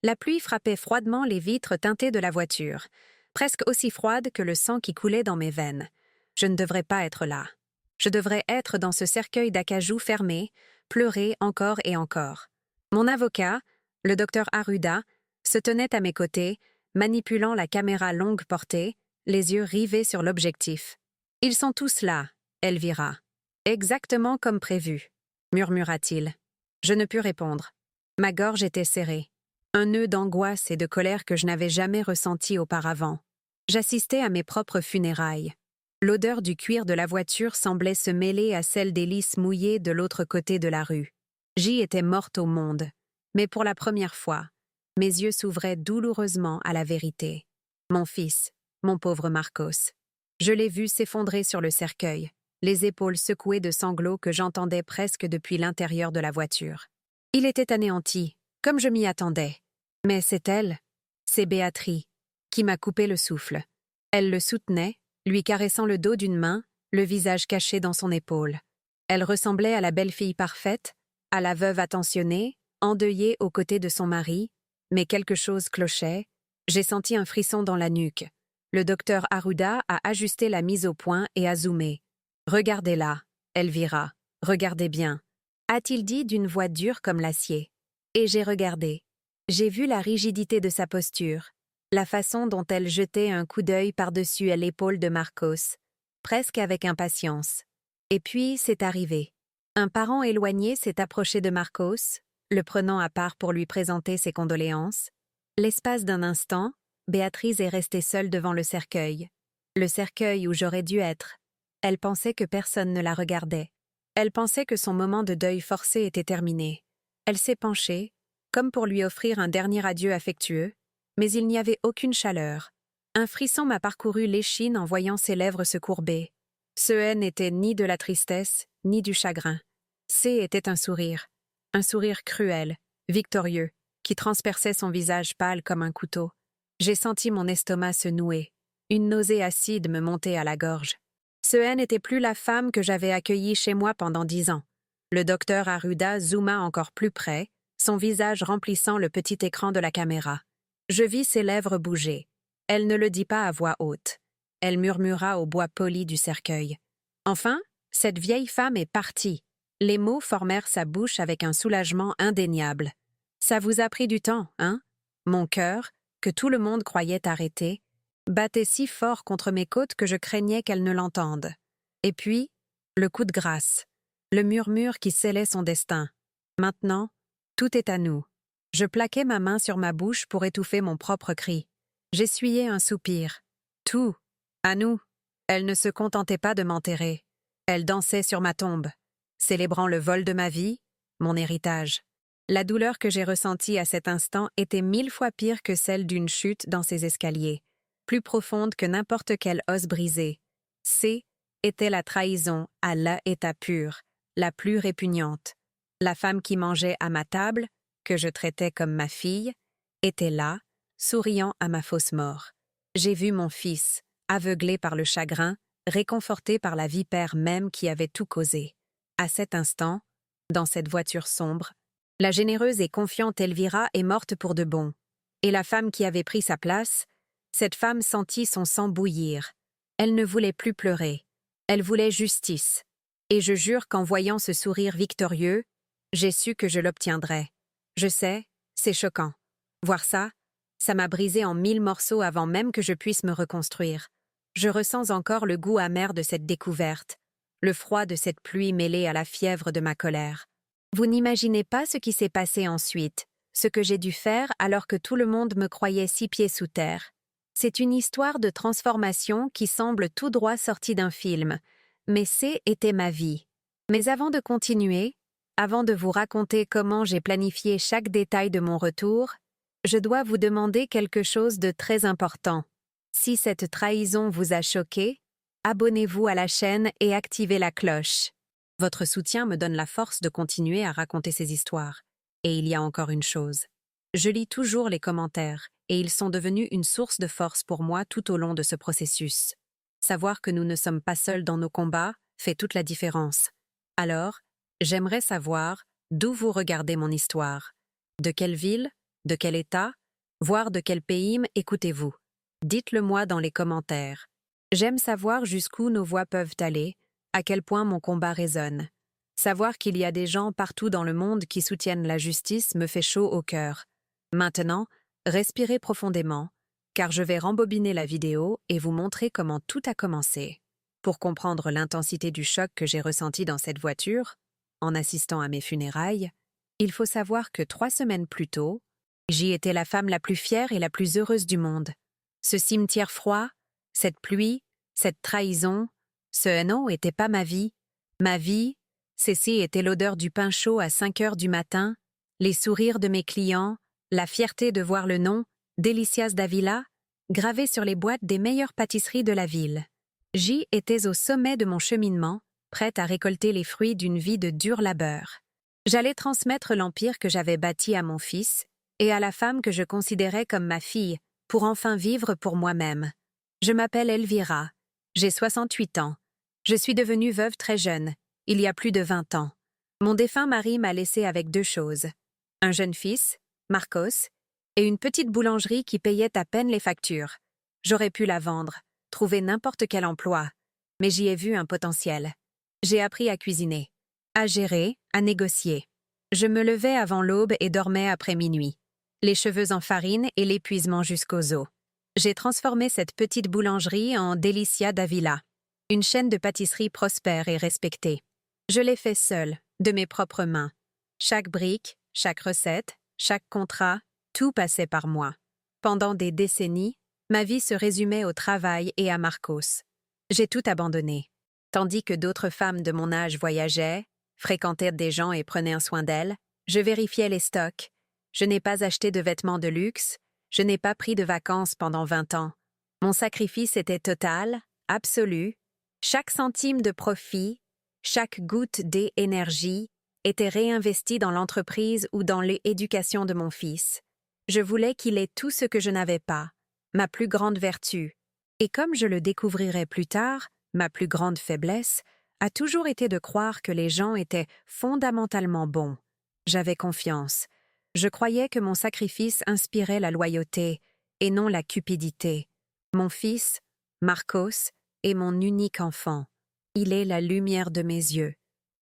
La pluie frappait froidement les vitres teintées de la voiture, presque aussi froide que le sang qui coulait dans mes veines. Je ne devrais pas être là. Je devrais être dans ce cercueil d'acajou fermé, pleurer encore et encore. Mon avocat, le docteur Arruda, se tenait à mes côtés, manipulant la caméra longue portée, les yeux rivés sur l'objectif. « Ils sont tous là, Elvira. Exactement comme prévu, » murmura-t-il. Je ne pus répondre. Ma gorge était serrée. Un nœud d'angoisse et de colère que je n'avais jamais ressenti auparavant. J'assistais à mes propres funérailles. L'odeur du cuir de la voiture semblait se mêler à celle des lys mouillés de l'autre côté de la rue. J'y étais morte au monde. Mais pour la première fois, mes yeux s'ouvraient douloureusement à la vérité. Mon fils, mon pauvre Marcos. Je l'ai vu s'effondrer sur le cercueil, les épaules secouées de sanglots que j'entendais presque depuis l'intérieur de la voiture. Il était anéanti, comme je m'y attendais. Mais c'est elle, c'est Béatrice, qui m'a coupé le souffle. Elle le soutenait, lui caressant le dos d'une main, le visage caché dans son épaule. Elle ressemblait à la belle-fille parfaite, à la veuve attentionnée, endeuillée aux côtés de son mari, mais quelque chose clochait. J'ai senti un frisson dans la nuque. Le docteur Arruda a ajusté la mise au point et a zoomé. « Regardez-la, Elvira, regardez bien », a-t-il dit d'une voix dure comme l'acier. Et j'ai regardé. J'ai vu la rigidité de sa posture, la façon dont elle jetait un coup d'œil par-dessus l'épaule de Marcos, presque avec impatience. Et puis, c'est arrivé. Un parent éloigné s'est approché de Marcos, le prenant à part pour lui présenter ses condoléances. L'espace d'un instant, Béatrice est restée seule devant le cercueil où j'aurais dû être. Elle pensait que personne ne la regardait. Elle pensait que son moment de deuil forcé était terminé. Elle s'est penchée, comme pour lui offrir un dernier adieu affectueux, mais il n'y avait aucune chaleur. Un frisson m'a parcouru l'échine en voyant ses lèvres se courber. Ce N n'était ni de la tristesse, ni du chagrin. C était un sourire cruel, victorieux, qui transperçait son visage pâle comme un couteau. J'ai senti mon estomac se nouer. Une nausée acide me montait à la gorge. Ce N n'était plus la femme que j'avais accueillie chez moi pendant 10 ans. Le docteur Arruda zooma encore plus près, son visage remplissant le petit écran de la caméra. Je vis ses lèvres bouger. Elle ne le dit pas à voix haute. Elle murmura au bois poli du cercueil. Enfin, cette vieille femme est partie. Les mots formèrent sa bouche avec un soulagement indéniable. Ça vous a pris du temps, hein? Mon cœur, que tout le monde croyait arrêté, battait si fort contre mes côtes que je craignais qu'elle ne l'entende. Et puis, le coup de grâce, le murmure qui scellait son destin. Maintenant, tout est à nous. Je plaquai ma main sur ma bouche pour étouffer mon propre cri. J'essuyai un soupir. Tout, à nous. Elle ne se contentait pas de m'enterrer. Elle dansait sur ma tombe, célébrant le vol de ma vie, mon héritage. La douleur que j'ai ressentie à cet instant était 1000 fois pire que celle d'une chute dans ces escaliers, plus profonde que n'importe quel os brisé. C était la trahison à l'état pur, la plus répugnante. La femme qui mangeait à ma table, que je traitais comme ma fille, était là, souriant à ma fausse mort. J'ai vu mon fils, aveuglé par le chagrin, réconforté par la vipère même qui avait tout causé. À cet instant, dans cette voiture sombre, la généreuse et confiante Elvira est morte pour de bon. Et la femme qui avait pris sa place, cette femme sentit son sang bouillir. Elle ne voulait plus pleurer. Elle voulait justice. Et je jure qu'en voyant ce sourire victorieux, j'ai su que je l'obtiendrais. Je sais, c'est choquant. Voir ça, ça m'a brisé en 1000 morceaux avant même que je puisse me reconstruire. Je ressens encore le goût amer de cette découverte, le froid de cette pluie mêlée à la fièvre de ma colère. Vous n'imaginez pas ce qui s'est passé ensuite, ce que j'ai dû faire alors que tout le monde me croyait 6 pieds sous terre. C'est une histoire de transformation qui semble tout droit sortie d'un film, mais était ma vie. Mais avant de continuer, avant de vous raconter comment j'ai planifié chaque détail de mon retour, je dois vous demander quelque chose de très important. Si cette trahison vous a choqué, abonnez-vous à la chaîne et activez la cloche. Votre soutien me donne la force de continuer à raconter ces histoires. Et il y a encore une chose. Je lis toujours les commentaires, et ils sont devenus une source de force pour moi tout au long de ce processus. Savoir que nous ne sommes pas seuls dans nos combats fait toute la différence. Alors, j'aimerais savoir d'où vous regardez mon histoire. De quelle ville, De quel État? Voire de quel pays écoutez-vous? Dites-le moi dans les commentaires. J'aime savoir jusqu'où nos voix peuvent aller, à quel point mon combat résonne. Savoir qu'il y a des gens partout dans le monde qui soutiennent la justice me fait chaud au cœur. Maintenant, respirez profondément, car je vais rembobiner la vidéo et vous montrer comment tout a commencé. Pour comprendre l'intensité du choc que j'ai ressenti dans cette voiture, en assistant à mes funérailles, il faut savoir que 3 semaines plus tôt, j'y étais la femme la plus fière et la plus heureuse du monde. Ce cimetière froid, cette pluie, cette trahison, ce non était pas ma vie. Ma vie, ceci était l'odeur du pain chaud à 5 heures du matin, les sourires de mes clients, la fierté de voir le nom Delicias Davila gravé sur les boîtes des meilleures pâtisseries de la ville. J'y étais au sommet de mon cheminement, prête à récolter les fruits d'une vie de dur labeur. J'allais transmettre l'empire que j'avais bâti à mon fils et à la femme que je considérais comme ma fille, pour enfin vivre pour moi-même. Je m'appelle Elvira, j'ai 68 ans. Je suis devenue veuve très jeune, il y a plus de 20 ans. Mon défunt mari m'a laissée avec 2 choses. Un jeune fils, Marcos, et une petite boulangerie qui payait à peine les factures. J'aurais pu la vendre, trouver n'importe quel emploi, mais j'y ai vu un potentiel. J'ai appris à cuisiner, à gérer, à négocier. Je me levais avant l'aube et dormais après minuit, les cheveux en farine et l'épuisement jusqu'aux os. J'ai transformé cette petite boulangerie en Delicia Davila, une chaîne de pâtisserie prospère et respectée. Je l'ai fait seule, de mes propres mains. Chaque brique, chaque recette, chaque contrat, tout passait par moi. Pendant des décennies, ma vie se résumait au travail et à Marcos. J'ai tout abandonné. Tandis que d'autres femmes de mon âge voyageaient, fréquentaient des gens et prenaient un soin d'elles, je vérifiais les stocks. Je n'ai pas acheté de vêtements de luxe, je n'ai pas pris de vacances pendant 20 ans. Mon sacrifice était total, absolu. Chaque centime de profit, chaque goutte d'énergie était réinvestie dans l'entreprise ou dans l'éducation de mon fils. Je voulais qu'il ait tout ce que je n'avais pas, ma plus grande vertu. Et comme je le découvrirai plus tard, ma plus grande faiblesse a toujours été de croire que les gens étaient fondamentalement bons. J'avais confiance. Je croyais que mon sacrifice inspirait la loyauté et non la cupidité. Mon fils, Marcos, est mon unique enfant. Il est la lumière de mes yeux.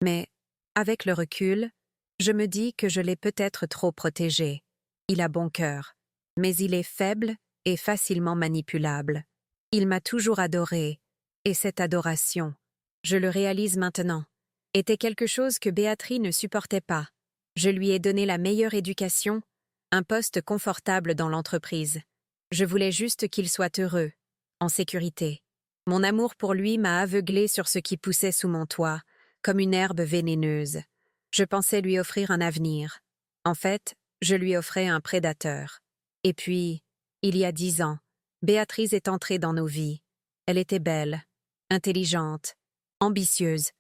Mais, avec le recul, je me dis que je l'ai peut-être trop protégé. Il a bon cœur, mais il est faible et facilement manipulable. Il m'a toujours adoré, et cette adoration, je le réalise maintenant, était quelque chose que Béatrice ne supportait pas. Je lui ai donné la meilleure éducation, un poste confortable dans l'entreprise. Je voulais juste qu'il soit heureux, en sécurité. Mon amour pour lui m'a aveuglé sur ce qui poussait sous mon toit, comme une herbe vénéneuse. Je pensais lui offrir un avenir. En fait, je lui offrais un prédateur. Et puis, il y a 10 ans, Béatrice est entrée dans nos vies. Elle était belle, intelligente, ambitieuse.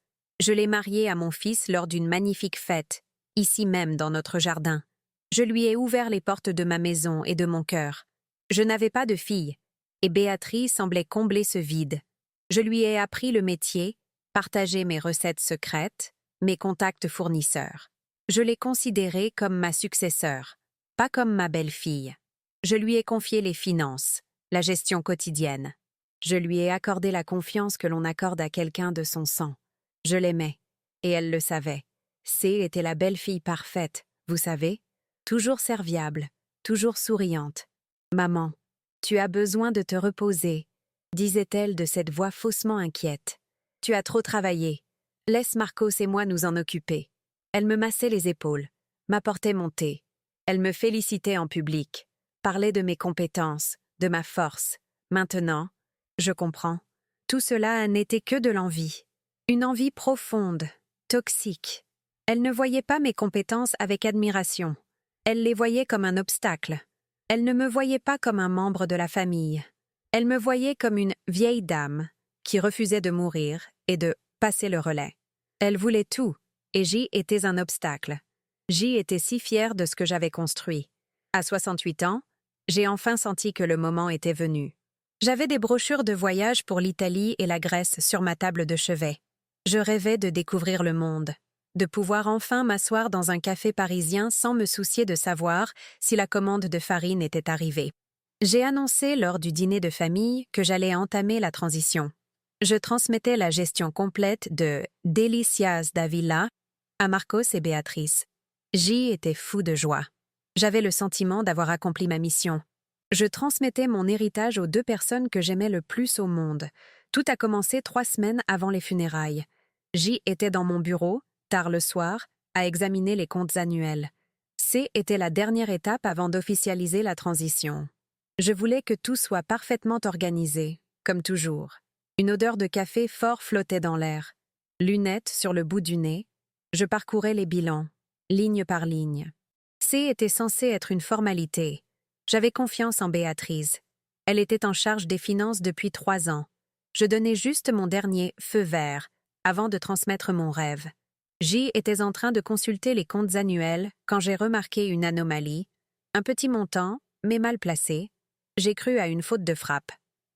Je l'ai mariée à mon fils lors d'une magnifique fête, ici même dans notre jardin. Je lui ai ouvert les portes de ma maison et de mon cœur. Je n'avais pas de fille, et Béatrice semblait combler ce vide. Je lui ai appris le métier, partagé mes recettes secrètes, mes contacts fournisseurs. Je l'ai considérée comme ma successeur, pas comme ma belle-fille. Je lui ai confié les finances, la gestion quotidienne. Je lui ai accordé la confiance que l'on accorde à quelqu'un de son sang. Je l'aimais, et elle le savait. C était la belle-fille parfaite, vous savez, toujours serviable, toujours souriante. « Maman, tu as besoin de te reposer », disait-elle de cette voix faussement inquiète. « Tu as trop travaillé. Laisse Marcos et moi nous en occuper. » Elle me massait les épaules, m'apportait mon thé. Elle me félicitait en public, parlait de mes compétences, de ma force. Maintenant, je comprends. Tout cela n'était que de l'envie. Une envie profonde, toxique. Elle ne voyait pas mes compétences avec admiration. Elle les voyait comme un obstacle. Elle ne me voyait pas comme un membre de la famille. Elle me voyait comme une vieille dame qui refusait de mourir et de passer le relais. Elle voulait tout, et j'y étais un obstacle. J'y étais si fière de ce que j'avais construit. À 68 ans, j'ai enfin senti que le moment était venu. J'avais des brochures de voyage pour l'Italie et la Grèce sur ma table de chevet. Je rêvais de découvrir le monde. de pouvoir enfin m'asseoir dans un café parisien sans me soucier de savoir si la commande de farine était arrivée. J'ai annoncé lors du dîner de famille que j'allais entamer la transition. Je transmettais la gestion complète de Delicias Davila à Marcos et Béatrice. J était fou de joie. J'avais le sentiment d'avoir accompli ma mission. Je transmettais mon héritage aux 2 personnes que j'aimais le plus au monde. Tout a commencé 3 semaines avant les funérailles. J était dans mon bureau, tard le soir, à examiner les comptes annuels. C était la dernière étape avant d'officialiser la transition. Je voulais que tout soit parfaitement organisé, comme toujours. Une odeur de café fort flottait dans l'air. Lunettes sur le bout du nez, je parcourais les bilans, ligne par ligne. C était censé être une formalité. J'avais confiance en Béatrice. Elle était en charge des finances depuis 3 ans. Je donnais juste mon dernier feu vert avant de transmettre mon rêve. J était en train de consulter les comptes annuels quand j'ai remarqué une anomalie, un petit montant, mais mal placé. J'ai cru à une faute de frappe.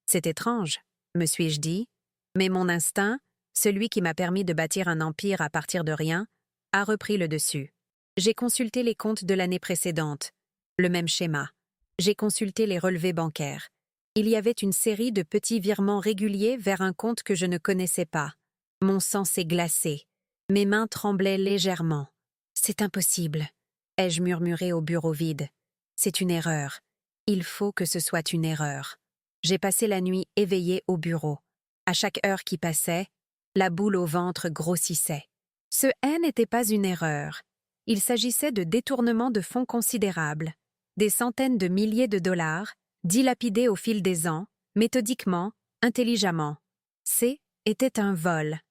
C'est étrange, me suis-je dit, mais mon instinct, celui qui m'a permis de bâtir un empire à partir de rien, a repris le dessus. J'ai consulté les comptes de l'année précédente. Le même schéma. J'ai consulté les relevés bancaires. Il y avait une série de petits virements réguliers vers un compte que je ne connaissais pas. Mon sang s'est glacé. Mes mains tremblaient légèrement. C'est impossible, ai-je murmuré au bureau vide. C'est une erreur. Il faut que ce soit une erreur. J'ai passé la nuit éveillée au bureau. À chaque heure qui passait, la boule au ventre grossissait. Ce N n'était pas une erreur. Il s'agissait de détournements de fonds considérables. Des centaines de milliers de dollars, dilapidés au fil des ans, méthodiquement, intelligemment. C était un vol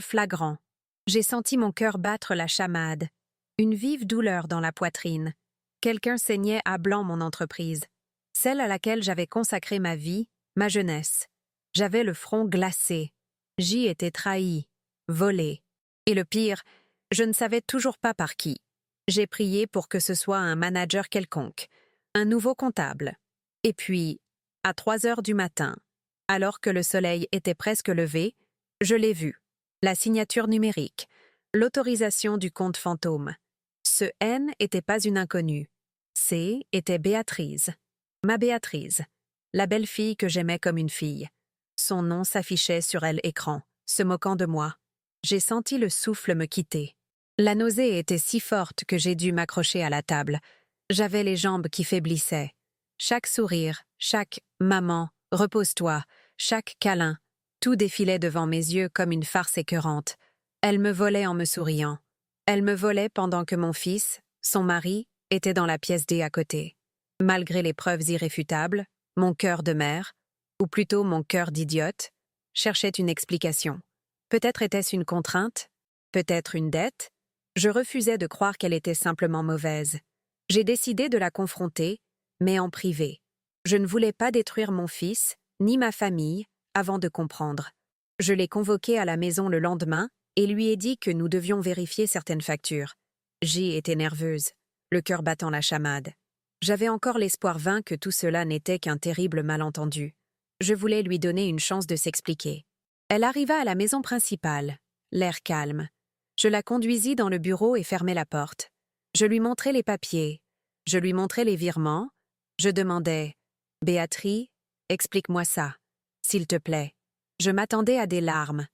flagrant. J'ai senti mon cœur battre la chamade. Une vive douleur dans la poitrine. Quelqu'un saignait à blanc mon entreprise, celle à laquelle j'avais consacré ma vie, ma jeunesse. J'avais le front glacé. J'y étais trahi, volé. Et le pire, je ne savais toujours pas par qui. J'ai prié pour que ce soit un manager quelconque, un nouveau comptable. Et puis, à 3 heures du matin, alors que le soleil était presque levé, je l'ai vu. La signature numérique, l'autorisation du compte fantôme. Ce N n'était pas une inconnue. C était Béatrice. Ma Béatrice. La belle fille que j'aimais comme une fille. Son nom s'affichait sur l'écran, se moquant de moi. J'ai senti le souffle me quitter. La nausée était si forte que j'ai dû m'accrocher à la table. J'avais les jambes qui faiblissaient. Chaque sourire, chaque « maman, repose-toi », chaque câlin, tout défilait devant mes yeux comme une farce écœurante. Elle me volait en me souriant. Elle me volait pendant que mon fils, son mari, était dans la pièce D à côté. Malgré les preuves irréfutables, mon cœur de mère, ou plutôt mon cœur d'idiote, cherchait une explication. Peut-être était-ce une contrainte, peut-être une dette. Je refusais de croire qu'elle était simplement mauvaise. J'ai décidé de la confronter, mais en privé. Je ne voulais pas détruire mon fils, ni ma famille, avant de comprendre. Je l'ai convoqué à la maison le lendemain et lui ai dit que nous devions vérifier certaines factures. J était nerveuse, le cœur battant la chamade. J'avais encore l'espoir vain que tout cela n'était qu'un terrible malentendu. Je voulais lui donner une chance de s'expliquer. Elle arriva à la maison principale, l'air calme. Je la conduisis dans le bureau et fermai la porte. Je lui montrai les papiers. Je lui montrai les virements. Je demandai « Béatrice, explique-moi ça, s'il te plaît. » Je m'attendais à des larmes.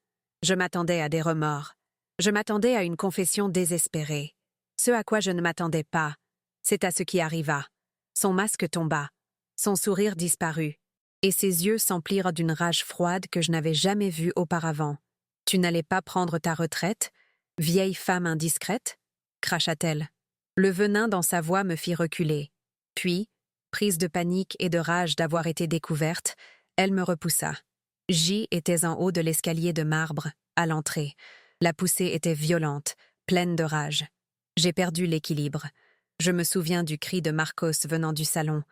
Je m'attendais à des remords. Je m'attendais à une confession désespérée. Ce à quoi je ne m'attendais pas, c'est à ce qui arriva. Son masque tomba. Son sourire disparut. Et ses yeux s'emplirent d'une rage froide que je n'avais jamais vue auparavant. « Tu n'allais pas prendre ta retraite, vieille femme indiscrète ?» cracha-t-elle. Le venin dans sa voix me fit reculer. Puis, prise de panique et de rage d'avoir été découverte, elle me repoussa. J était en haut de l'escalier de marbre, à l'entrée. La poussée était violente, pleine de rage. J'ai perdu l'équilibre. Je me souviens du cri de Marcos venant du salon,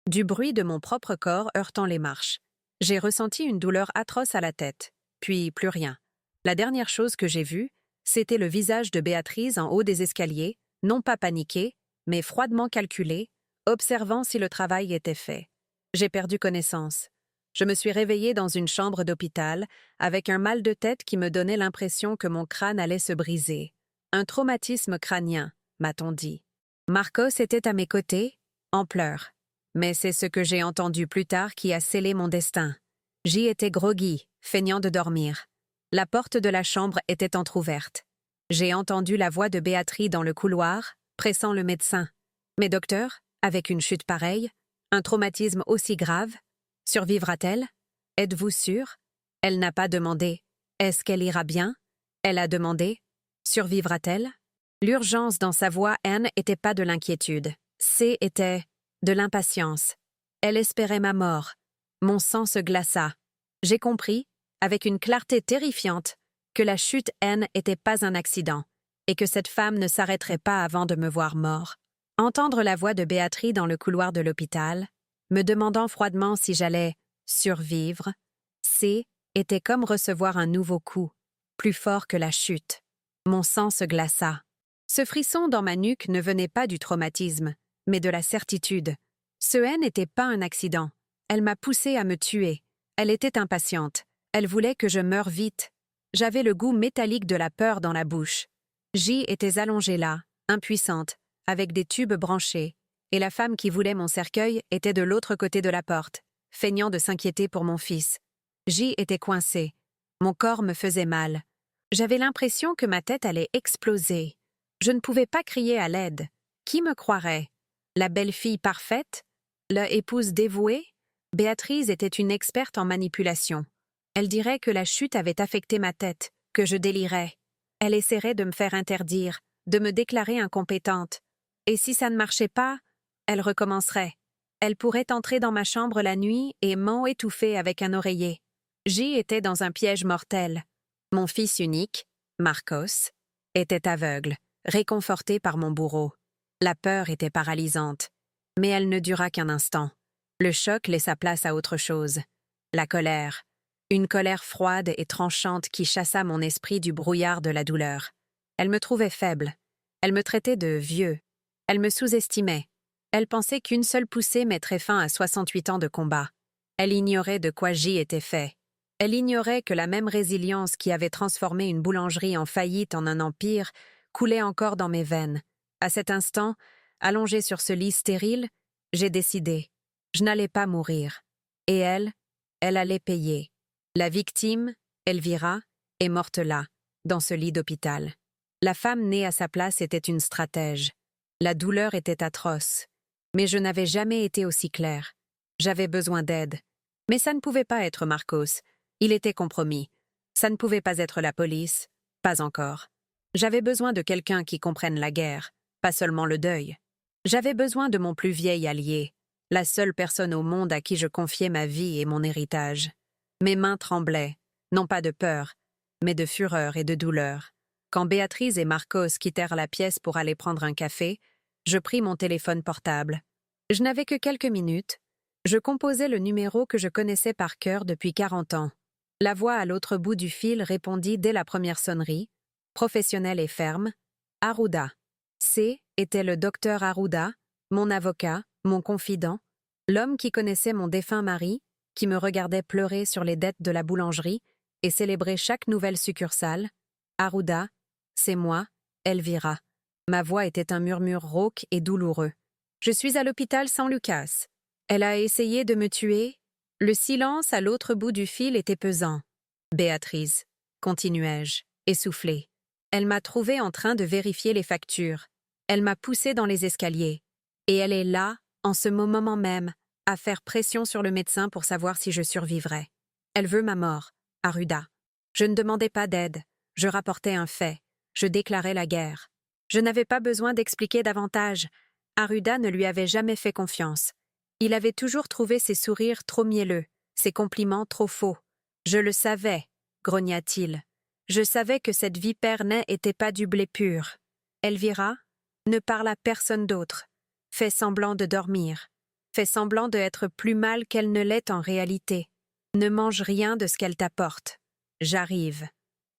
du bruit de mon propre corps heurtant les marches. J'ai ressenti une douleur atroce à la tête, puis plus rien. La dernière chose que j'ai vue, c'était le visage de Béatrice en haut des escaliers, non pas paniqué, mais froidement calculé, observant si le travail était fait. J'ai perdu connaissance. Je me suis réveillée dans une chambre d'hôpital, avec un mal de tête qui me donnait l'impression que mon crâne allait se briser. Un traumatisme crânien, m'a-t-on dit. Marcos était à mes côtés, en pleurs. Mais c'est ce que j'ai entendu plus tard qui a scellé mon destin. J'y étais groggy, feignant de dormir. La porte de la chambre était entr'ouverte. J'ai entendu la voix de Béatrice dans le couloir, pressant le médecin. Mais docteur, avec une chute pareille, un traumatisme aussi grave, survivra-t-elle? Êtes-vous sûr? Elle n'a pas demandé. Est-ce qu'elle ira bien? Elle a demandé. Survivra-t-elle? L'urgence dans sa voix N n'était pas de l'inquiétude. C était de l'impatience. Elle espérait ma mort. Mon sang se glaça. J'ai compris, avec une clarté terrifiante, que la chute N n'était pas un accident, et que cette femme ne s'arrêterait pas avant de me voir mort. Entendre la voix de Béatrice dans le couloir de l'hôpital, me demandant froidement si j'allais survivre, C était comme recevoir un nouveau coup, plus fort que la chute. Mon sang se glaça. Ce frisson dans ma nuque ne venait pas du traumatisme, mais de la certitude. Ce N n'était pas un accident. Elle m'a poussée à me tuer. Elle était impatiente. Elle voulait que je meure vite. J'avais le goût métallique de la peur dans la bouche. J était allongée là, impuissante, avec des tubes branchés, et la femme qui voulait mon cercueil était de l'autre côté de la porte, feignant de s'inquiéter pour mon fils. J était coincée. Mon corps me faisait mal. J'avais l'impression que ma tête allait exploser. Je ne pouvais pas crier à l'aide. Qui me croirait? La belle-fille parfaite? La épouse dévouée? Béatrice était une experte en manipulation. Elle dirait que la chute avait affecté ma tête, que je délirais. Elle essaierait de me faire interdire, de me déclarer incompétente. Et si ça ne marchait pas, elle recommencerait. Elle pourrait entrer dans ma chambre la nuit et m'étouffer avec un oreiller. J était dans un piège mortel. Mon fils unique, Marcos, était aveugle, réconforté par mon bourreau. La peur était paralysante. Mais elle ne dura qu'un instant. Le choc laissa place à autre chose. La colère. Une colère froide et tranchante qui chassa mon esprit du brouillard de la douleur. Elle me trouvait faible. Elle me traitait de vieux. Elle me sous-estimait. Elle pensait qu'une seule poussée mettrait fin à 68 ans de combat. Elle ignorait de quoi J était fait. Elle ignorait que la même résilience qui avait transformé une boulangerie en faillite en un empire coulait encore dans mes veines. À cet instant, allongée sur ce lit stérile, j'ai décidé. Je n'allais pas mourir. Et elle allait payer. La victime, Elvira, est morte là, dans ce lit d'hôpital. La femme née à sa place était une stratège. La douleur était atroce. Mais je n'avais jamais été aussi claire. J'avais besoin d'aide. Mais ça ne pouvait pas être Marcos. Il était compromis. Ça ne pouvait pas être la police. Pas encore. J'avais besoin de quelqu'un qui comprenne la guerre, pas seulement le deuil. J'avais besoin de mon plus vieil allié, la seule personne au monde à qui je confiais ma vie et mon héritage. Mes mains tremblaient, non pas de peur, mais de fureur et de douleur. Quand Béatrice et Marcos quittèrent la pièce pour aller prendre un café, je pris mon téléphone portable. Je n'avais que quelques minutes. Je composais le numéro que je connaissais par cœur depuis 40 ans. La voix à l'autre bout du fil répondit dès la première sonnerie, professionnelle et ferme, « Arruda ». C était le docteur Arruda, mon avocat, mon confident, l'homme qui connaissait mon défunt mari, qui me regardait pleurer sur les dettes de la boulangerie et célébrer chaque nouvelle succursale. Arruda, c'est moi, Elvira. Ma voix était un murmure rauque et douloureux. Je suis à l'hôpital San Lucas. Elle a essayé de me tuer. Le silence à l'autre bout du fil était pesant. Béatrice, continuai-je, essoufflée. Elle m'a trouvée en train de vérifier les factures. Elle m'a poussée dans les escaliers. Et elle est là, en ce moment même, à faire pression sur le médecin pour savoir si je survivrais. Elle veut ma mort, Arruda. Je ne demandais pas d'aide. Je rapportais un fait. Je déclarais la guerre. Je n'avais pas besoin d'expliquer davantage. Arruda ne lui avait jamais fait confiance. Il avait toujours trouvé ses sourires trop mielleux, ses compliments trop faux. Je le savais, grogna-t-il. Je savais que cette vipère n'était pas du blé pur. Elvira, ne parle à personne d'autre. Fais semblant de dormir. Fais semblant d'être plus mal qu'elle ne l'est en réalité. Ne mange rien de ce qu'elle t'apporte. J'arrive.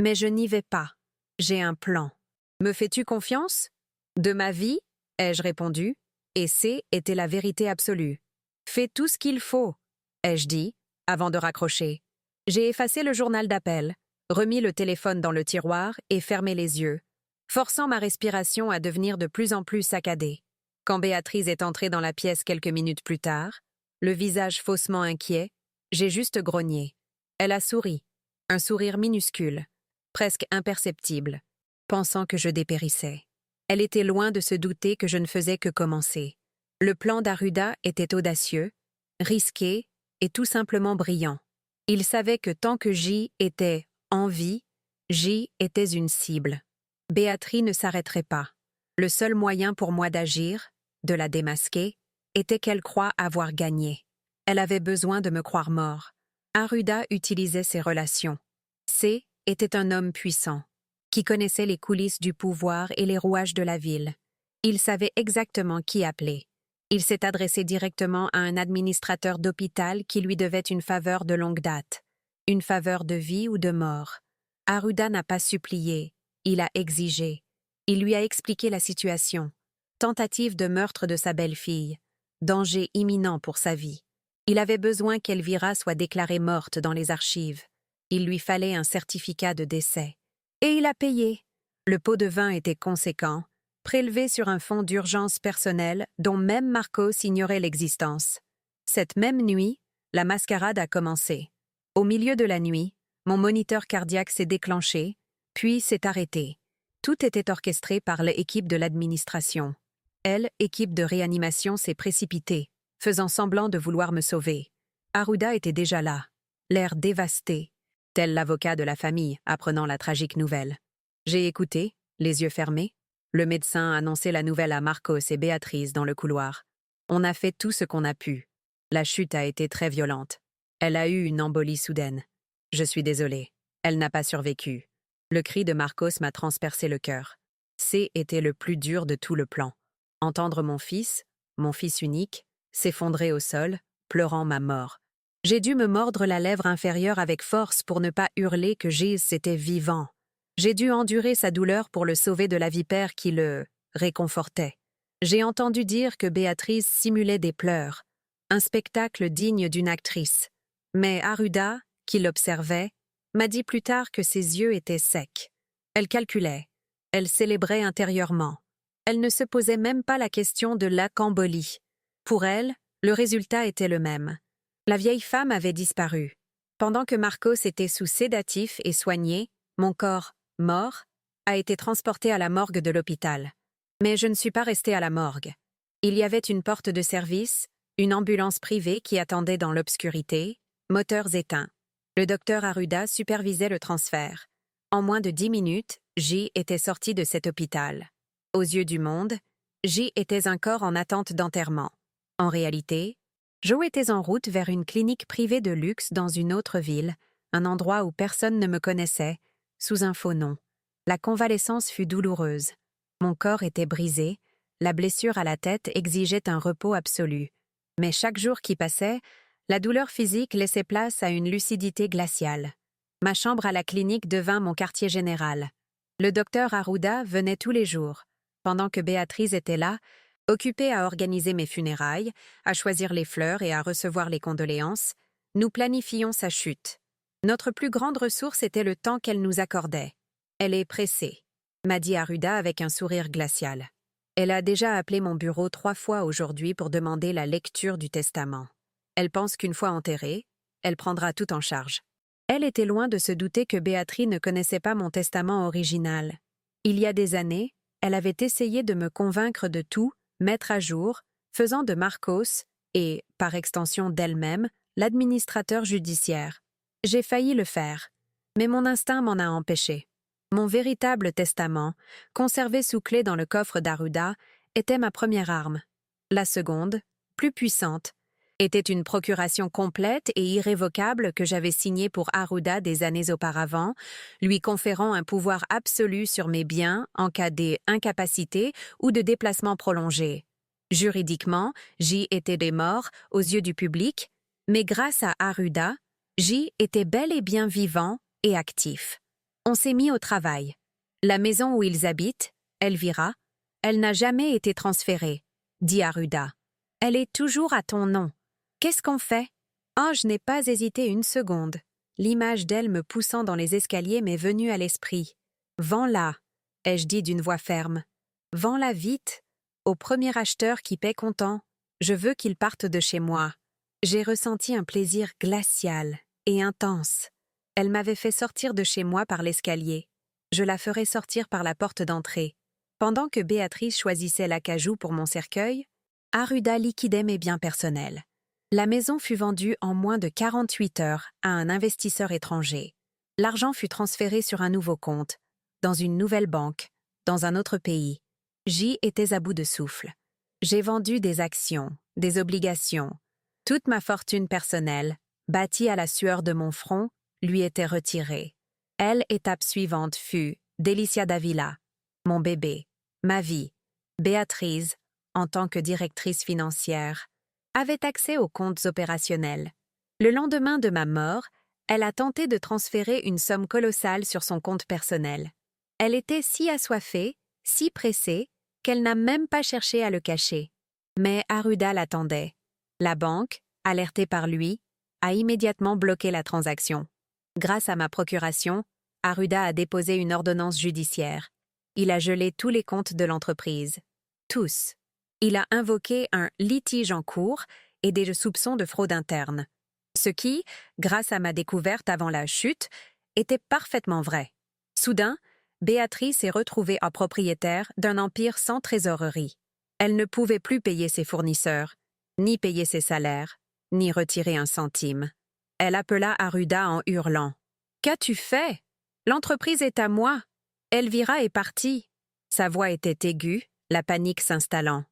Mais je n'y vais pas. J'ai un plan. Me fais-tu confiance? De ma vie, ai-je répondu, et c'est était la vérité absolue. Fais tout ce qu'il faut, ai-je dit, avant de raccrocher. J'ai effacé le journal d'appel, remis le téléphone dans le tiroir et fermé les yeux. forçant ma respiration à devenir de plus en plus saccadée. Quand Béatrice est entrée dans la pièce quelques minutes plus tard, le visage faussement inquiet, j'ai juste grogné. Elle a souri, un sourire minuscule, presque imperceptible, pensant que je dépérissais. Elle était loin de se douter que je ne faisais que commencer. Le plan d'Aruda était audacieux, risqué et tout simplement brillant. Il savait que tant que J était en vie, J était une cible. Béatrice ne s'arrêterait pas. Le seul moyen pour moi d'agir, de la démasquer, était qu'elle croie avoir gagné. Elle avait besoin de me croire mort. Aruda utilisait ses relations. C était un homme puissant, qui connaissait les coulisses du pouvoir et les rouages de la ville. Il savait exactement qui appeler. Il s'est adressé directement à un administrateur d'hôpital qui lui devait une faveur de longue date, une faveur de vie ou de mort. Aruda n'a pas supplié, il a exigé. Il lui a expliqué la situation. Tentative de meurtre de sa belle-fille. Danger imminent pour sa vie. Il avait besoin qu'Elvira soit déclarée morte dans les archives. Il lui fallait un certificat de décès. Et il a payé. Le pot de vin était conséquent, prélevé sur un fonds d'urgence personnelle dont même Marcos ignorait l'existence. Cette même nuit, la mascarade a commencé. Au milieu de la nuit, mon moniteur cardiaque s'est déclenché, puis s'est arrêté. Tout était orchestré par l'équipe de l'administration. Elle, équipe de réanimation, s'est précipitée, faisant semblant de vouloir me sauver. Aruda était déjà là, l'air dévasté, tel l'avocat de la famille apprenant la tragique nouvelle. J'ai écouté, les yeux fermés. Le médecin annonçait la nouvelle à Marcos et Béatrice dans le couloir. On a fait tout ce qu'on a pu. La chute a été très violente. Elle a eu une embolie soudaine. Je suis désolé. Elle n'a pas survécu. Le cri de Marcos m'a transpercé le cœur. C était le plus dur de tout le plan. Entendre mon fils unique, s'effondrer au sol, pleurant ma mort. J'ai dû me mordre la lèvre inférieure avec force pour ne pas hurler que Gilles était vivant. J'ai dû endurer sa douleur pour le sauver de la vipère qui le réconfortait. J'ai entendu dire que Béatrice simulait des pleurs, un spectacle digne d'une actrice. Mais Aruda, qui l'observait, m'a dit plus tard que ses yeux étaient secs. Elle calculait, elle célébrait intérieurement. Elle ne se posait même pas la question de l'acambolie. Pour elle, le résultat était le même. La vieille femme avait disparu. Pendant que Marcos était sous sédatif et soigné, mon corps, mort, a été transporté à la morgue de l'hôpital. Mais je ne suis pas restée à la morgue. Il y avait une porte de service, une ambulance privée qui attendait dans l'obscurité, moteurs éteints. Le docteur Aruda supervisait le transfert. En moins de 10 minutes, J était sorti de cet hôpital. Aux yeux du monde, J était un corps en attente d'enterrement. En réalité, Joe était en route vers une clinique privée de luxe dans une autre ville, un endroit où personne ne me connaissait, sous un faux nom. La convalescence fut douloureuse. Mon corps était brisé, la blessure à la tête exigeait un repos absolu. Mais chaque jour qui passait, la douleur physique laissait place à une lucidité glaciale. Ma chambre à la clinique devint mon quartier général. Le docteur Aruda venait tous les jours. Pendant que Béatrice était là, occupée à organiser mes funérailles, à choisir les fleurs et à recevoir les condoléances, nous planifions sa chute. Notre plus grande ressource était le temps qu'elle nous accordait. Elle est pressée, m'a dit Aruda avec un sourire glacial. Elle a déjà appelé mon bureau 3 fois aujourd'hui pour demander la lecture du testament. Elle pense qu'une fois enterrée, elle prendra tout en charge. Elle était loin de se douter que Béatrice ne connaissait pas mon testament original. Il y a des années, elle avait essayé de me convaincre de tout, mettre à jour, faisant de Marcos, et, par extension d'elle-même, l'administrateur judiciaire. J'ai failli le faire, mais mon instinct m'en a empêché. Mon véritable testament, conservé sous clé dans le coffre d'Aruda, était ma première arme. La seconde, plus puissante, était une procuration complète et irrévocable que j'avais signée pour Aruda des années auparavant, lui conférant un pouvoir absolu sur mes biens en cas d'incapacité ou de déplacement prolongé. Juridiquement, J était des morts aux yeux du public, mais grâce à Aruda, J était bel et bien vivant et actif. On s'est mis au travail. La maison où ils habitent, Elvira, elle n'a jamais été transférée, dit Aruda. Elle est toujours à ton nom. Qu'est-ce qu'on fait? Oh, je n'ai pas hésité une seconde. L'image d'elle me poussant dans les escaliers m'est venue à l'esprit. Vends-la. ai-je dit d'une voix ferme. Vends-la vite. Au premier acheteur qui paie content. Je veux qu'il parte de chez moi. J'ai ressenti un plaisir glacial et intense. Elle m'avait fait sortir de chez moi par l'escalier. Je la ferai sortir par la porte d'entrée. Pendant que Béatrice choisissait l'acajou pour mon cercueil, Arruda liquidait mes biens personnels. La maison fut vendue en moins de 48 heures à un investisseur étranger. L'argent fut transféré sur un nouveau compte, dans une nouvelle banque, dans un autre pays. J'y étais à bout de souffle. J'ai vendu des actions, des obligations. Toute ma fortune personnelle, bâtie à la sueur de mon front, lui était retirée. Étape suivante fut Délicia Davila, mon bébé, ma vie. Béatrice, en tant que directrice financière, avait accès aux comptes opérationnels. Le lendemain de ma mort, elle a tenté de transférer une somme colossale sur son compte personnel. Elle était si assoiffée, si pressée, qu'elle n'a même pas cherché à le cacher. Mais Arruda l'attendait. La banque, alertée par lui, a immédiatement bloqué la transaction. Grâce à ma procuration, Arruda a déposé une ordonnance judiciaire. Il a gelé tous les comptes de l'entreprise. Tous. Il a invoqué un litige en cours et des soupçons de fraude interne. Ce qui, grâce à ma découverte avant la chute, était parfaitement vrai. Soudain, Béatrice est retrouvée en propriétaire d'un empire sans trésorerie. Elle ne pouvait plus payer ses fournisseurs, ni payer ses salaires, ni retirer un centime. Elle appela Arruda en hurlant. « Qu'as-tu fait? L'entreprise est à moi. Elvira est partie. » Sa voix était aiguë, la panique s'installant.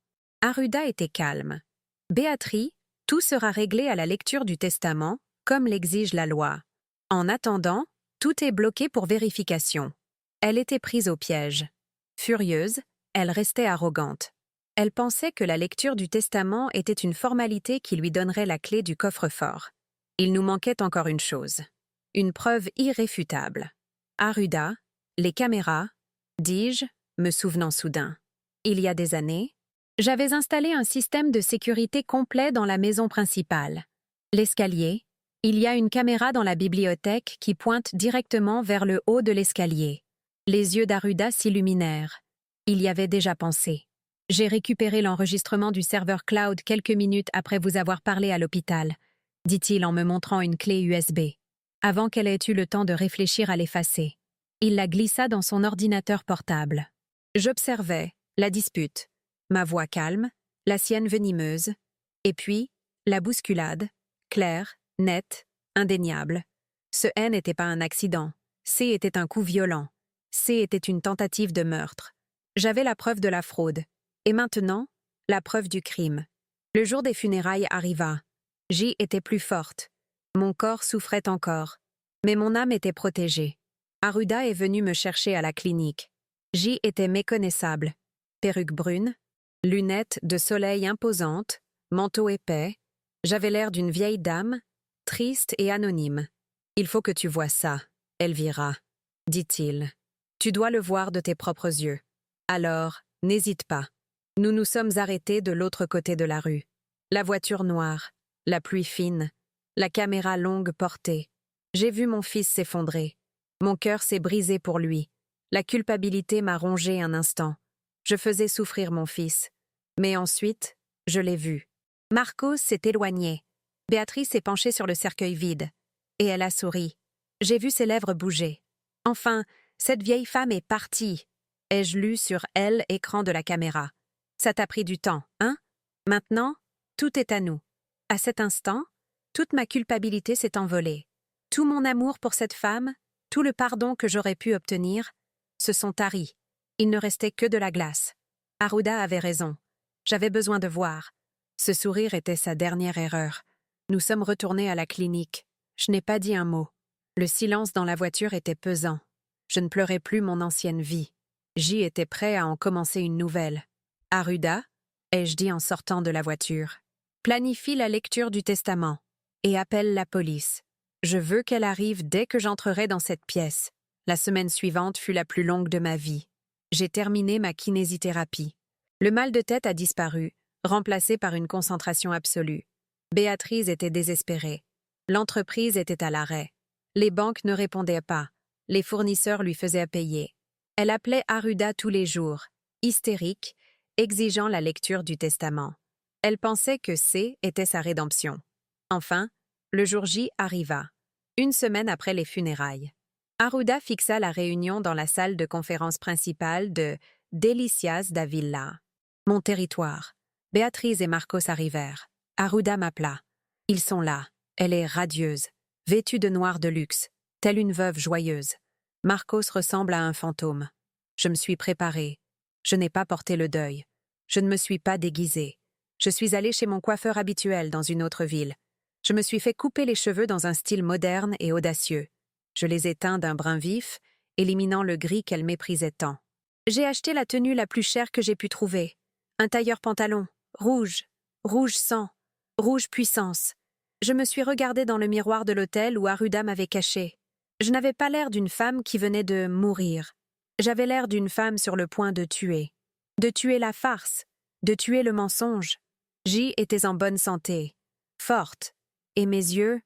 Arruda était calme. « Béatrice, tout sera réglé à la lecture du testament, comme l'exige la loi. En attendant, tout est bloqué pour vérification. » Elle était prise au piège. Furieuse, elle restait arrogante. Elle pensait que la lecture du testament était une formalité qui lui donnerait la clé du coffre-fort. Il nous manquait encore une chose. Une preuve irréfutable. Arruda, les caméras, dis-je, me souvenant soudain. Il y a des années, j'avais installé un système de sécurité complet dans la maison principale. L'escalier, il y a une caméra dans la bibliothèque qui pointe directement vers le haut de l'escalier. Les yeux d'Arruda s'illuminèrent. Il y avait déjà pensé. J'ai récupéré l'enregistrement du serveur cloud quelques minutes après vous avoir parlé à l'hôpital, dit-il en me montrant une clé USB, avant qu'elle ait eu le temps de réfléchir à l'effacer. Il la glissa dans son ordinateur portable. J'observais la dispute, ma voix calme, la sienne venimeuse, et puis la bousculade, claire, nette, indéniable. Ce N n'était pas un accident, C était un coup violent, C était une tentative de meurtre. J'avais la preuve de la fraude, et maintenant, la preuve du crime. Le jour des funérailles arriva. J était plus forte. Mon corps souffrait encore, mais mon âme était protégée. Arruda est venu me chercher à la clinique. J était méconnaissable. Perruque brune, lunettes de soleil imposantes, manteau épais. J'avais l'air d'une vieille dame, triste et anonyme. « Il faut que tu vois ça, Elvira, » dit-il. « Tu dois le voir de tes propres yeux. Alors, n'hésite pas. » Nous nous sommes arrêtés de l'autre côté de la rue. La voiture noire, la pluie fine, la caméra longue portée. J'ai vu mon fils s'effondrer. Mon cœur s'est brisé pour lui. La culpabilité m'a rongé un instant. Je faisais souffrir mon fils. Mais ensuite, je l'ai vu. Marcos s'est éloigné. Béatrice s'est penchée sur le cercueil vide. Et elle a souri. J'ai vu ses lèvres bouger. Enfin, cette vieille femme est partie. Ai-je lu sur elle écran de la caméra. Ça t'a pris du temps, hein? Maintenant, tout est à nous. À cet instant, toute ma culpabilité s'est envolée. Tout mon amour pour cette femme, tout le pardon que j'aurais pu obtenir, se sont taris. Il ne restait que de la glace. Arruda avait raison. J'avais besoin de voir. Ce sourire était sa dernière erreur. Nous sommes retournés à la clinique. Je n'ai pas dit un mot. Le silence dans la voiture était pesant. Je ne pleurais plus mon ancienne vie. J était prêt à en commencer une nouvelle. Arruda, ai-je dit en sortant de la voiture, planifie la lecture du testament et appelle la police. Je veux qu'elle arrive dès que j'entrerai dans cette pièce. La semaine suivante fut la plus longue de ma vie. J'ai terminé ma kinésithérapie. Le mal de tête a disparu, remplacé par une concentration absolue. Béatrice était désespérée. L'entreprise était à l'arrêt. Les banques ne répondaient pas. Les fournisseurs lui faisaient à payer. Elle appelait Aruda tous les jours, hystérique, exigeant la lecture du testament. Elle pensait que C était sa rédemption. Enfin, le jour J arriva, une semaine après les funérailles. Aruda fixa la réunion dans la salle de conférence principale de Delicias da Villa. Mon territoire. Béatrice et Marcos arrivèrent. Aruda m'appela. Ils sont là. Elle est radieuse, vêtue de noir de luxe, telle une veuve joyeuse. Marcos ressemble à un fantôme. Je me suis préparée. Je n'ai pas porté le deuil. Je ne me suis pas déguisée. Je suis allée chez mon coiffeur habituel dans une autre ville. Je me suis fait couper les cheveux dans un style moderne et audacieux. Je les ai teints d'un brun vif, éliminant le gris qu'elle méprisait tant. J'ai acheté la tenue la plus chère que j'ai pu trouver. Un tailleur-pantalon, rouge, rouge sang, rouge puissance. Je me suis regardée dans le miroir de l'hôtel où Aruda m'avait cachée. Je n'avais pas l'air d'une femme qui venait de mourir. J'avais l'air d'une femme sur le point de tuer. De tuer la farce, de tuer le mensonge. J était en bonne santé, forte, et mes yeux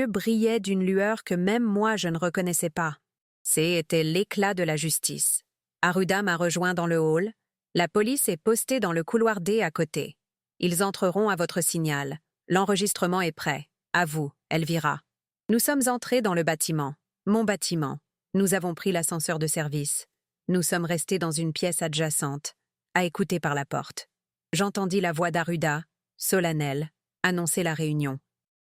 brillaient d'une lueur que même moi je ne reconnaissais pas. C'était l'éclat de la justice. Aruda m'a rejoint dans le hall. La police est postée dans le couloir D à côté. Ils entreront à votre signal. L'enregistrement est prêt. À vous, Elvira. Nous sommes entrés dans le bâtiment. Mon bâtiment. Nous avons pris l'ascenseur de service. Nous sommes restés dans une pièce adjacente, à écouter par la porte. J'entendis la voix d'Aruda, solennelle, annoncer la réunion.